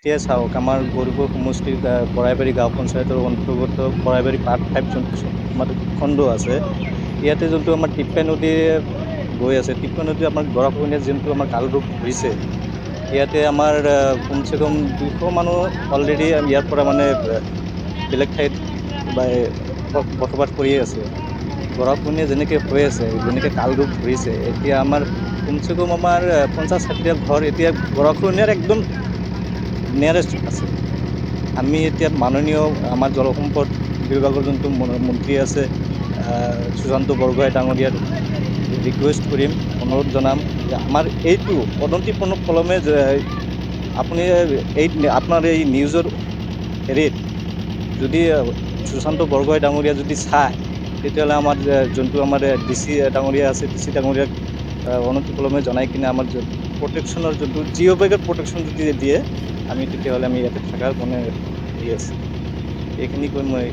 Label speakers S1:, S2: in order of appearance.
S1: এতিয়া চাওক আমাৰ গৌৰীপুৰ সমষ্টিৰ বৰাইবাৰী গাঁও পঞ্চায়তৰ অন্তৰ্গত বৰাইবাৰী পাৰ্ট 5 যোনটো আমাৰ খণ্ড আছে, ইয়াতে যোনটো আমাৰ টিপকাই নদী বৈ আছে, টিপকাই নদী আমাৰ গৰাখহনীয়া যোনটো আমাৰ কাল ৰূপ ধৰিছে, ইয়াতে আমাৰ কমচে কম 200 মানুহ অলৰেডি ইয়াৰ পৰা মানে বেলেগ ঠাইত বসবাস কৰিয়ে আছে। গৰাখহনীয়া যেনেকে হৈ আছে, যেনেকে কাল ৰূপ ধৰিছে, এতিয়া আমাৰ কমচে কম আমাৰ 50-60টা ঘৰ এতিয়া গৰাখহনীয়াৰ একদম নিয়াৰেষ্ট আছে। আমি এতিয়া মাননীয় আমাৰ জলসম্পদ বিভাগৰ যোনটো মন্ত্ৰী আছে, সুশান্ত বৰগোহাঁই ডাঙৰীয়াৰ ৰিকুৱেষ্ট কৰিম, অনুৰোধ জনাম যে আমাৰ এইটো অনতিপলমে আপুনি আপোনাৰ এই নিউজৰ হেৰিত যদি সুশান্ত বৰগোহাঁই ডাঙৰীয়া যদি চায়, তেতিয়াহ'লে আমাৰ যোনটো আমাৰ DC ডাঙৰীয়া আছে, DC ডাঙৰীয়াক অনতিপলমে জনাই কিনে আমাৰ প্ৰটেকশ্যনৰ যোনটো জিঅ' বেগৰ প্ৰটেকশ্যন যদি দিয়ে, আমি তেতিয়াহ'লে আমি ইয়াতে থকাৰ মানে হেৰি আছে। এইখিনি কৈ মই